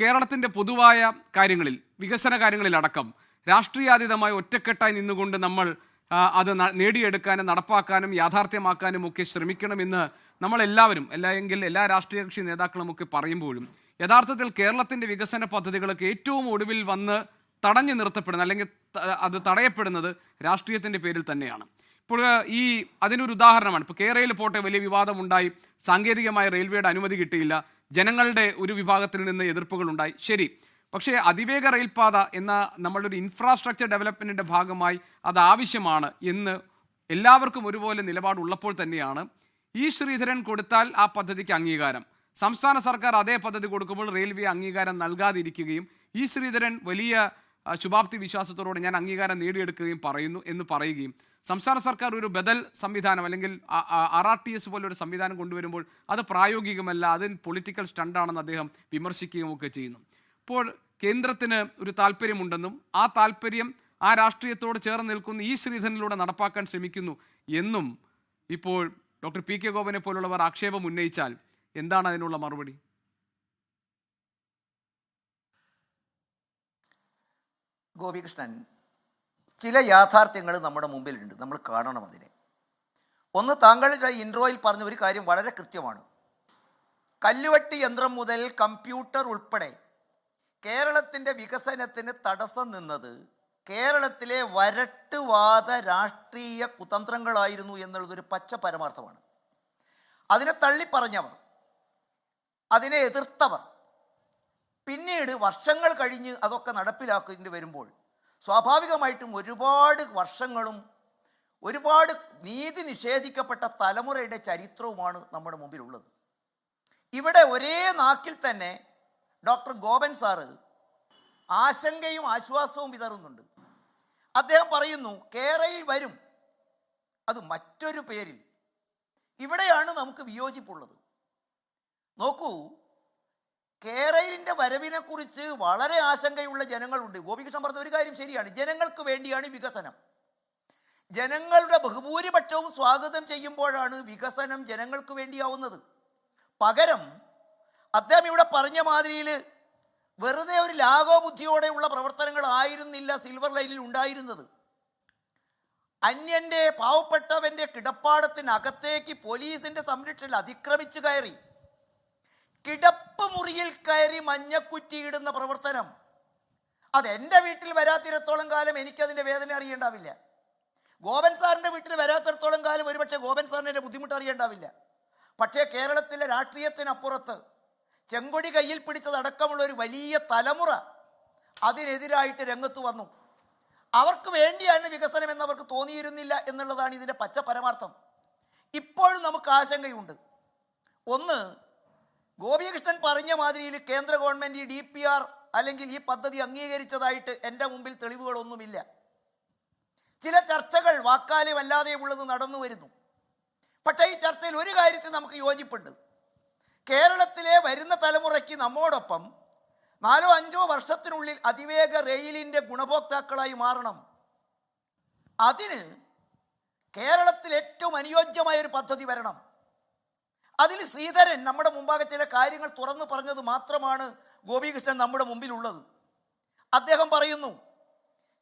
കേരളത്തിൻ്റെ പൊതുവായ കാര്യങ്ങളിൽ, വികസന കാര്യങ്ങളിലടക്കം രാഷ്ട്രീയാതീതമായി ഒറ്റക്കെട്ടായി നിന്നുകൊണ്ട് നമ്മൾ അത് നേടിയെടുക്കാനും നടപ്പാക്കാനും യാഥാർത്ഥ്യമാക്കാനും ഒക്കെ ശ്രമിക്കണമെന്ന് നമ്മളെല്ലാവരും, അല്ലെങ്കിൽ എല്ലാ രാഷ്ട്രീയ കക്ഷി നേതാക്കളുമൊക്കെ പറയുമ്പോഴും യഥാർത്ഥത്തിൽ കേരളത്തിൻ്റെ വികസന പദ്ധതികളൊക്കെ ഏറ്റവും ഒടുവിൽ വന്ന് തടഞ്ഞു നിർത്തപ്പെടുന്നത്, അല്ലെങ്കിൽ അത് തടയപ്പെടുന്നത് രാഷ്ട്രീയത്തിൻ്റെ പേരിൽ തന്നെയാണ്. ഇപ്പോൾ അതിനൊരു ഉദാഹരണമാണ്. ഇപ്പോൾ കേരളയിൽ പോട്ടെ, വലിയ വിവാദമുണ്ടായി, സാങ്കേതികമായ റെയിൽവേയുടെ അനുമതി കിട്ടിയില്ല, ജനങ്ങളുടെ ഒരു വിഭാഗത്തിൽ നിന്ന് എതിർപ്പുകളുണ്ടായി, ശരി. പക്ഷേ അതിവേഗ റെയിൽപാത എന്ന നമ്മളുടെ ഒരു ഇൻഫ്രാസ്ട്രക്ചർ ഡെവലപ്മെൻറ്റിൻ്റെ ഭാഗമായി അത് ആവശ്യമാണ് എന്ന് എല്ലാവർക്കും ഒരുപോലെ നിലപാടുള്ളപ്പോൾ തന്നെയാണ് ഇ ശ്രീധരൻ കൊടുത്താൽ ആ പദ്ധതിക്ക് അംഗീകാരം, സംസ്ഥാന സർക്കാർ അതേ പദ്ധതി കൊടുക്കുമ്പോൾ റെയിൽവേ അംഗീകാരം നൽകാതിരിക്കുകയും ഇ ശ്രീധരൻ വലിയ ശുഭാപ്തി വിശ്വാസത്തോടെ ഞാൻ അംഗീകാരം നേടിയെടുക്കുകയും പറയുകയും സംസ്ഥാന സർക്കാർ ഒരു ബദൽ സംവിധാനം, അല്ലെങ്കിൽ RRTS പോലൊരു സംവിധാനം കൊണ്ടുവരുമ്പോൾ അത് പ്രായോഗികമല്ല, അതിന് പൊളിറ്റിക്കൽ സ്റ്റണ്ടാണെന്ന് അദ്ദേഹം വിമർശിക്കുകയും ഒക്കെ ചെയ്യുന്നു. ഇപ്പോൾ കേന്ദ്രത്തിന് ഒരു താല്പര്യമുണ്ടെന്നും ആ താല്പര്യം ആ രാഷ്ട്രീയത്തോട് ചേർന്ന് നിൽക്കുന്ന ഈ ശ്രീധരനിലൂടെ നടപ്പാക്കാൻ ശ്രമിക്കുന്നു എന്നും ഇപ്പോൾ ഡോക്ടർ PK ഗോപനെ പോലുള്ളവർ ആക്ഷേപം ഉന്നയിച്ചാൽ എന്താണ് അതിനുള്ള മറുപടി? ഗോപികൃഷ്ണൻ, ചില യാഥാർത്ഥ്യങ്ങൾ നമ്മുടെ മുമ്പിലുണ്ട്, നമ്മൾ കാണണം അതിനെ. ഒന്ന്, താങ്കളുടെ ഇൻട്രോയിൽ പറഞ്ഞ ഒരു കാര്യം വളരെ കൃത്യമാണ്. കല്ലുവട്ടി യന്ത്രം മുതൽ കമ്പ്യൂട്ടർ ഉൾപ്പെടെ കേരളത്തിൻ്റെ വികസനത്തിന് തടസ്സം നിന്നത് കേരളത്തിലെ വരട്ടുവാദ രാഷ്ട്രീയ കുതന്ത്രങ്ങളായിരുന്നു എന്നുള്ളതൊരു പച്ച പരമാർത്ഥമാണ്. അതിനെ തള്ളിപ്പറഞ്ഞവർ, അതിനെ എതിർത്തവർ, പിന്നീട് വർഷങ്ങൾ കഴിഞ്ഞ് അതൊക്കെ നടപ്പിലാക്കേണ്ടി വരുമ്പോൾ സ്വാഭാവികമായിട്ടും ഒരുപാട് വർഷങ്ങളും ഒരുപാട് നീതി നിഷേധിക്കപ്പെട്ട തലമുറയുടെ ചരിത്രവുമാണ് നമ്മുടെ മുമ്പിലുള്ളത്. ഇവിടെ ഒരേ നാക്കിൽ തന്നെ ഡോക്ടർ ഗോപൻ സാറ് ആശങ്കയും ആശ്വാസവും വിതറുന്നുണ്ട്. അദ്ദേഹം പറയുന്നു കേരളയിൽ വരും, അത് മറ്റൊരു പേരിൽ. ഇവിടെയാണ് നമുക്ക് വിയോജിപ്പുള്ളത്. നോക്കൂ, കേരളിൻ്റെ വരവിനെക്കുറിച്ച് വളരെ ആശങ്കയുള്ള ജനങ്ങളുണ്ട്. ഗോപികൃഷ്ണൻ പറഞ്ഞ ഒരു കാര്യം ശരിയാണ്, ജനങ്ങൾക്ക് വേണ്ടിയാണ് വികസനം. ജനങ്ങളുടെ ബഹുഭൂരിപക്ഷവും സ്വാഗതം ചെയ്യുമ്പോഴാണ് വികസനം ജനങ്ങൾക്ക് വേണ്ടിയാവുന്നത്. പകരം അദ്ദേഹം ഇവിടെ പറഞ്ഞ മാതിരിയിൽ വെറുതെ ഒരു ലാഘവബുദ്ധിയോടെയുള്ള പ്രവർത്തനങ്ങളായിരുന്നില്ല സിൽവർ ലൈനിൽ ഉണ്ടായിരുന്നത്. അന്യൻ്റെ, പാവപ്പെട്ടവൻ്റെ കിടപ്പാടത്തിനകത്തേക്ക് പോലീസിൻ്റെ സംരക്ഷണയിൽ അതിക്രമിച്ചു കയറി, കിടപ്പ് മുറിയിൽ കയറി മഞ്ഞക്കുറ്റിയിടുന്ന പ്രവർത്തനം, അതെൻ്റെ വീട്ടിൽ വരാത്തിടത്തോളം കാലം എനിക്കതിൻ്റെ വേദന അറിയേണ്ടാവില്ല. ഗോപൻ സാറിൻ്റെ വീട്ടിൽ വരാത്തിടത്തോളം കാലം ഒരുപക്ഷെ ഗോപൻ സാറിന് എൻ്റെ ബുദ്ധിമുട്ട് അറിയേണ്ടാവില്ല. പക്ഷേ കേരളത്തിലെ രാഷ്ട്രീയത്തിനപ്പുറത്ത് ചെങ്കൊടി കയ്യിൽ പിടിച്ചതടക്കമുള്ള ഒരു വലിയ തലമുറ അതിനെതിരായിട്ട് രംഗത്ത് വന്നു. അവർക്ക് വേണ്ടിയാണ് വികസനം എന്നവർക്ക് തോന്നിയിരുന്നില്ല എന്നുള്ളതാണ് ഇതിൻ്റെ പച്ച പരമാർത്ഥം. ഇപ്പോഴും നമുക്ക് ആശങ്കയുണ്ട്. ഒന്ന്, ഗോപികൃഷ്ണൻ പറഞ്ഞ മാതിരിയിൽ കേന്ദ്ര ഗവൺമെൻറ് ഈ DPR അല്ലെങ്കിൽ ഈ പദ്ധതി അംഗീകരിച്ചതായിട്ട് എൻ്റെ മുമ്പിൽ തെളിവുകളൊന്നുമില്ല. ചില ചർച്ചകൾ വാക്കാലുമല്ലാതെ ഉള്ളത് നടന്നു വരുന്നു. പക്ഷേ ഈ ചർച്ചയിൽ ഒരു കാര്യത്തിൽ നമുക്ക് യോജിപ്പുണ്ട്. കേരളത്തിലെ വരുന്ന തലമുറയ്ക്ക് നമ്മോടൊപ്പം 4-5 വർഷത്തിനുള്ളിൽ അതിവേഗ റെയിലിൻ്റെ ഗുണഭോക്താക്കളായി മാറണം. അതിന് കേരളത്തിൽ ഏറ്റവും അനുയോജ്യമായൊരു പദ്ധതി വരണം. അതിൽ ശ്രീധരൻ നമ്മുടെ മുമ്പാകെ ചില കാര്യങ്ങൾ തുറന്നു പറഞ്ഞത് മാത്രമാണ് ഗോപികൃഷ്ണൻ നമ്മുടെ മുമ്പിലുള്ളത്. അദ്ദേഹം പറയുന്നു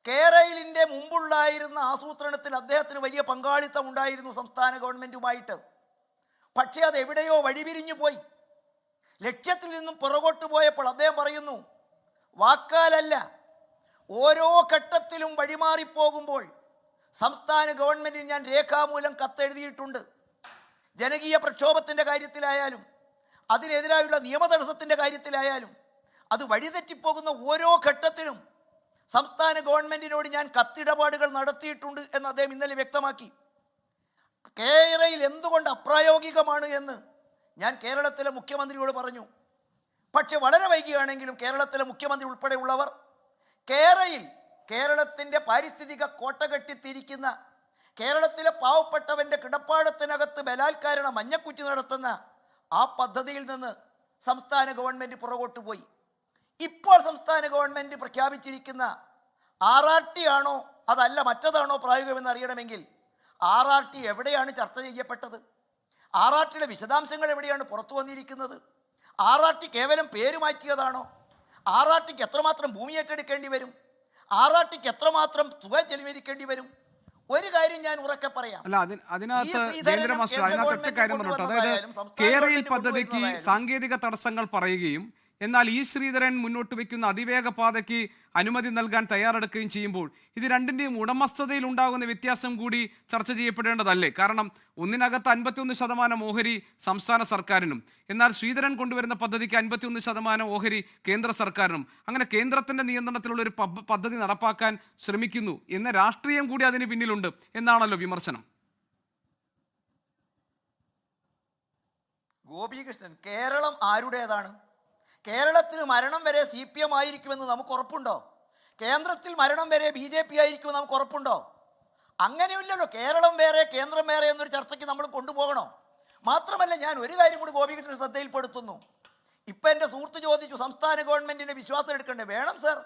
കേരളിൻ്റെ മുമ്പുണ്ടായിരുന്ന ആസൂത്രണത്തിൽ അദ്ദേഹത്തിന് വലിയ പങ്കാളിത്തം ഉണ്ടായിരുന്നു സംസ്ഥാന ഗവൺമെൻറ്റുമായിട്ട്. പക്ഷേ അത് എവിടെയോ വഴിപിരിഞ്ഞു പോയി, ലക്ഷ്യത്തിൽ നിന്നും പുറകോട്ട് പോയപ്പോൾ അദ്ദേഹം പറയുന്നു വാക്കാലല്ല, ഓരോ ഘട്ടത്തിലും വഴിമാറിപ്പോകുമ്പോൾ സംസ്ഥാന ഗവൺമെൻറ്റിന് ഞാൻ രേഖാമൂലം കത്തെഴുതിയിട്ടുണ്ട്. ജനകീയ പ്രക്ഷോഭത്തിൻ്റെ കാര്യത്തിലായാലും അതിനെതിരായുള്ള നിയമതടസ്സത്തിൻ്റെ കാര്യത്തിലായാലും അത് വഴിതെറ്റിപ്പോകുന്ന ഓരോ ഘട്ടത്തിലും സംസ്ഥാന ഗവൺമെൻറ്റിനോട് ഞാൻ കത്തിടപാടുകൾ നടത്തിയിട്ടുണ്ട് എന്ന് അദ്ദേഹം ഇന്നലെ വ്യക്തമാക്കി. കേരളയിൽ എന്തുകൊണ്ട് അപ്രായോഗികമാണ് എന്ന് ഞാൻ കേരളത്തിലെ മുഖ്യമന്ത്രിയോട് പറഞ്ഞു. പക്ഷെ വളരെ വൈകിയാണെങ്കിലും കേരളത്തിലെ മുഖ്യമന്ത്രി ഉൾപ്പെടെയുള്ളവർ കേരളത്തിൻ്റെ പാരിസ്ഥിതിക കോട്ട കെട്ടിത്തിരിക്കുന്ന, കേരളത്തിലെ പാവപ്പെട്ടവൻ്റെ കിടപ്പാടത്തിനകത്ത് ബലാത്കാരണ മഞ്ഞക്കുറ്റി നടത്തുന്ന ആ പദ്ധതിയിൽ നിന്ന് സംസ്ഥാന ഗവൺമെൻറ് പുറകോട്ട് പോയി. ഇപ്പോൾ സംസ്ഥാന ഗവൺമെൻറ് പ്രഖ്യാപിച്ചിരിക്കുന്ന RRT ആണോ അതല്ല മറ്റതാണോ പ്രായോഗികമെന്ന് അറിയണമെങ്കിൽ RRT എവിടെയാണ് ചർച്ച ചെയ്യപ്പെട്ടത്? RRTയുടെ വിശദാംശങ്ങൾ എവിടെയാണ് പുറത്തു വന്നിരിക്കുന്നത്? RRT കേവലം പേര് മാറ്റിയതാണോ? ആറാട്ടിക്ക് എത്രമാത്രം ഭൂമി ഏറ്റെടുക്കേണ്ടി വരും? ആറാട്ടിക്ക് എത്രമാത്രം തുക ചെലവഴിക്കേണ്ടി വരും? ഒരു കാര്യം ഞാൻ ഉറക്കെ പറയാം. അല്ല, അതിനകത്ത് ജയേന്ദ്ര മാസ്റ്റർ അതിനകത്ത് ഒറ്റ കാര്യം പറഞ്ഞിട്ട്, അതായത് കേരയിൽ പദ്ധതിക്ക് സാങ്കേതിക തടസ്സങ്ങൾ പറയുകയും എന്നാൽ ഇ ശ്രീധരൻ മുന്നോട്ട് വയ്ക്കുന്ന അതിവേഗ പാതയ്ക്ക് അനുമതി നൽകാൻ തയ്യാറെടുക്കുകയും ചെയ്യുമ്പോൾ ഇത് രണ്ടിന്റെയും ഉടമസ്ഥതയിൽ ഉണ്ടാകുന്ന വ്യത്യാസം കൂടി ചർച്ച ചെയ്യപ്പെടേണ്ടതല്ലേ? കാരണം ഒന്നിനകത്ത് 51% ഓഹരി സംസ്ഥാന സർക്കാരിനും, എന്നാൽ ശ്രീധരൻ കൊണ്ടുവരുന്ന പദ്ധതിക്ക് 51% ഓഹരി കേന്ദ്ര സർക്കാരിനും. അങ്ങനെ കേന്ദ്രത്തിന്റെ നിയന്ത്രണത്തിലുള്ള ഒരു പദ്ധതി നടപ്പാക്കാൻ ശ്രമിക്കുന്നു എന്ന രാഷ്ട്രീയം കൂടി അതിന് പിന്നിലുണ്ട് എന്നാണല്ലോ വിമർശനം. ഗോപികൃഷ്ണൻ, കേരളം ആരുടേതാണ്? കേരളത്തിൽ മരണം വരെ CPM ആയിരിക്കുമെന്ന് നമുക്ക് ഉറപ്പുണ്ടോ? കേന്ദ്രത്തിൽ മരണം വരെ BJP ആയിരിക്കുമെന്ന് നമുക്ക് ഉറപ്പുണ്ടോ? അങ്ങനെയില്ലല്ലോ. കേരളം വേറെ കേന്ദ്രം വേറെ എന്നൊരു ചർച്ചയ്ക്ക് നമ്മൾ കൊണ്ടുപോകണോ? മാത്രമല്ല, ഞാൻ ഒരു കാര്യം കൂടി ഗോപികൃഷ്ണൻ ശ്രദ്ധയിൽപ്പെടുത്തുന്നു. ഇപ്പം എൻ്റെ സുഹൃത്ത് ചോദിച്ചു, സംസ്ഥാന ഗവൺമെൻറ്റിൻ്റെ വിശ്വാസം എടുക്കണ്ടേ? വേണം സർ.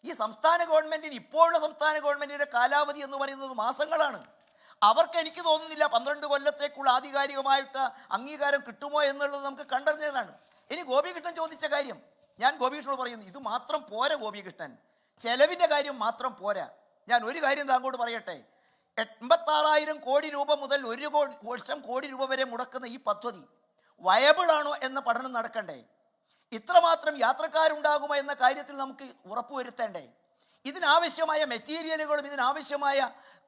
ഈ സംസ്ഥാന ഗവൺമെൻറ്റിന്, ഇപ്പോഴുള്ള സംസ്ഥാന ഗവൺമെൻറ്റിൻ്റെ കാലാവധി എന്ന് പറയുന്നത് മാസങ്ങളാണ്. അവർക്ക് എനിക്ക് തോന്നുന്നില്ല 12 കൊല്ലത്തേക്കുള്ള ആധികാരികമായിട്ട് അംഗീകാരം കിട്ടുമോ എന്നുള്ളത് നമുക്ക് കണ്ടറിഞ്ഞതാണ്. ഇനി ഗോപികൃഷ്ണൻ ചോദിച്ച കാര്യം ഞാൻ ഗോപികൃഷ്ണനോട് പറയുന്നു, ഇത് മാത്രം പോരാ ഗോപികൃഷ്ണൻ, ചെലവിൻ്റെ കാര്യം മാത്രം പോരാ. ഞാൻ ഒരു കാര്യം താങ്കോട് പറയട്ടെ, 86,000 കോടി രൂപ മുതൽ 1 കോടി രൂപ വരെ മുടക്കുന്ന ഈ പദ്ധതി വയബിൾ ആണോ എന്ന പഠനം നടക്കണ്ടേ? ഇത്രമാത്രം യാത്രക്കാരുണ്ടാകുമോ എന്ന കാര്യത്തിൽ നമുക്ക് ഉറപ്പുവരുത്തേണ്ടേ? ഇതിനാവശ്യമായ മെറ്റീരിയലുകളും ഇതിനാവശ്യമായ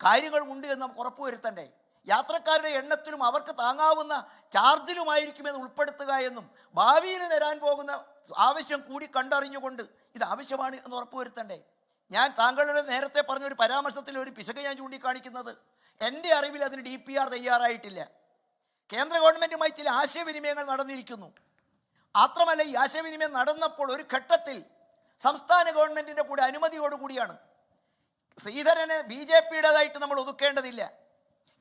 കാര്യങ്ങളും ഉണ്ട് എന്ന് നമുക്ക് ഉറപ്പുവരുത്തണ്ടേ? യാത്രക്കാരുടെ എണ്ണത്തിലും അവർക്ക് താങ്ങാവുന്ന ചാർജിലുമായിരിക്കുമെന്ന് ഉൾപ്പെടുത്തുക എന്നും ഭാവിയിൽ വരാൻ പോകുന്ന ആവശ്യം കൂടി കണ്ടറിഞ്ഞുകൊണ്ട് ഇത് ആവശ്യമാണ് എന്ന് ഉറപ്പുവരുത്തണ്ടേ? ഞാൻ താങ്കളുടെ നേരത്തെ പറഞ്ഞൊരു പരാമർശത്തിൽ ഒരു പിശക് ഞാൻ ചൂണ്ടിക്കാണിക്കുന്നത്, എൻ്റെ അറിവിൽ അതിന് DPR തയ്യാറായിട്ടില്ല. കേന്ദ്ര ഗവൺമെൻറ്റുമായി ചില ആശയവിനിമയങ്ങൾ നടന്നിരിക്കുന്നു. മാത്രമല്ല, ഈ ആശയവിനിമയം നടന്നപ്പോൾ ഒരു ഘട്ടത്തിൽ സംസ്ഥാന ഗവൺമെൻറ്റിൻ്റെ കൂടെ അനുമതിയോടുകൂടിയാണ്. ശ്രീധരന് BJPയുടേതായിട്ട് നമ്മൾ ഒതുക്കേണ്ടതില്ല.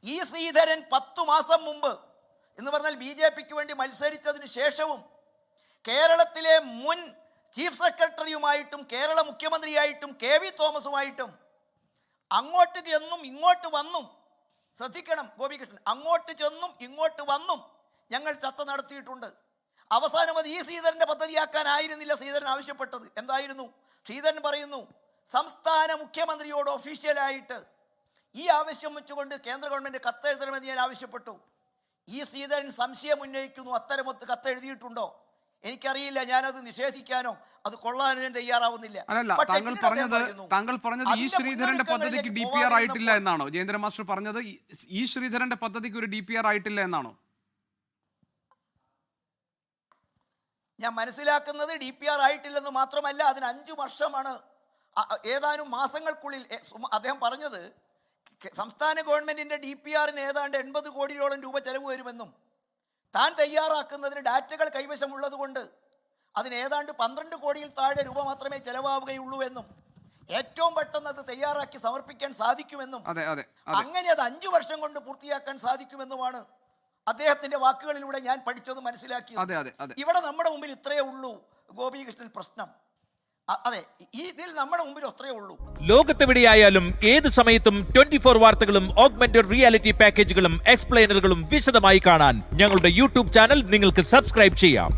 ഈ ശ്രീധരൻ 10 മാസം മുമ്പ് എന്ന് പറഞ്ഞാൽ BJPക്ക് വേണ്ടി മത്സരിച്ചതിന് ശേഷവും കേരളത്തിലെ മുൻ ചീഫ് സെക്രട്ടറിയുമായിട്ടും കേരള മുഖ്യമന്ത്രിയായിട്ടും KV തോമസുമായിട്ടും അങ്ങോട്ട് ചെന്നും ഇങ്ങോട്ട് വന്നും, ശ്രദ്ധിക്കണം ഗോപികൃഷ്ണൻ, അങ്ങോട്ട് ചെന്നും ഇങ്ങോട്ട് വന്നും ഞങ്ങൾ ചർച്ച നടത്തിയിട്ടുണ്ട്. അവസാനം അത് ഈ ശ്രീധരൻ്റെ പദ്ധതിയാക്കാനായിരുന്നില്ല ശ്രീധരൻ ആവശ്യപ്പെട്ടത്. എന്തായിരുന്നു? ശ്രീധരൻ പറയുന്നു, സംസ്ഥാന മുഖ്യമന്ത്രിയോട് ഒഫീഷ്യലായിട്ട് ഈ ആവശ്യം വെച്ചുകൊണ്ട് കേന്ദ്ര ഗവൺമെൻറ് കത്തെഴുതണമെന്ന് ഞാൻ ആവശ്യപ്പെട്ടു. ഈ ശ്രീധരൻ സംശയം ഉന്നയിക്കുന്നു, അത്തരമൊത്ത് കത്തെഴുതിയിട്ടുണ്ടോ? എനിക്കറിയില്ല, ഞാനത് നിഷേധിക്കാനോ അത് കൊള്ളാനോ ഞാൻ തയ്യാറാവുന്നില്ല. താങ്കൾ പറഞ്ഞത് ഈ ശ്രീധരന്റെ പദ്ധതിക്ക് DPR ആയിട്ടില്ല എന്നാണോ? ജയേന്ദ്ര മാസ്റ്റർ പറഞ്ഞത് ഈ ശ്രീധരന്റെ പദ്ധതിക്ക് ഒരു DPR ആയിട്ടില്ല എന്നാണോ? ഞാൻ മനസ്സിലാക്കുന്നത് DPR ആയിട്ടില്ലെന്ന് മാത്രമല്ല, അതിന് 5 വർഷമാണ്. ഏതാനും മാസങ്ങൾക്കുള്ളിൽ അദ്ദേഹം പറഞ്ഞത് സംസ്ഥാന ഗവൺമെൻറ്റിൻ്റെ DPRന് ഏതാണ്ട് 80 കോടിയോളം രൂപ ചെലവ് വരുമെന്നും താൻ തയ്യാറാക്കുന്നതിന് ഡാറ്റകൾ കൈവശമുള്ളത് കൊണ്ട് അതിന് ഏതാണ്ട് 12 കോടിയിൽ താഴെ രൂപ മാത്രമേ ചെലവാവുകയുള്ളൂ എന്നും ഏറ്റവും പെട്ടെന്ന് അത് തയ്യാറാക്കി സമർപ്പിക്കാൻ സാധിക്കുമെന്നും അങ്ങനെ അത് 5 വർഷം കൊണ്ട് പൂർത്തിയാക്കാൻ സാധിക്കുമെന്നുമാണ് അദ്ദേഹത്തിന്റെ വാക്കുകളിലൂടെ ഞാൻ പഠിച്ചത് മനസ്സിലാക്കിയത്. ഇവിടെ നമ്മുടെ മുമ്പിൽ ഇത്രയേ ഉള്ളൂ ഗോപികൃഷ്ണൻ പ്രശ്നം. അതെ, ഇതിൽ നമ്മുടെ മുമ്പിൽ അത്രയേ ഉള്ളൂ. ലോകത്തെവിടെയായാലും ഏത് സമയത്തും 24 വാർത്തകളും ഓഗ്മെന്റഡ് റിയാലിറ്റി പാക്കേജുകളും എക്സ്പ്ലെയിനറുകളും വിശദമായി കാണാൻ ഞങ്ങളുടെ YouTube ചാനൽ നിങ്ങൾക്ക് സബ്സ്ക്രൈബ് ചെയ്യാം.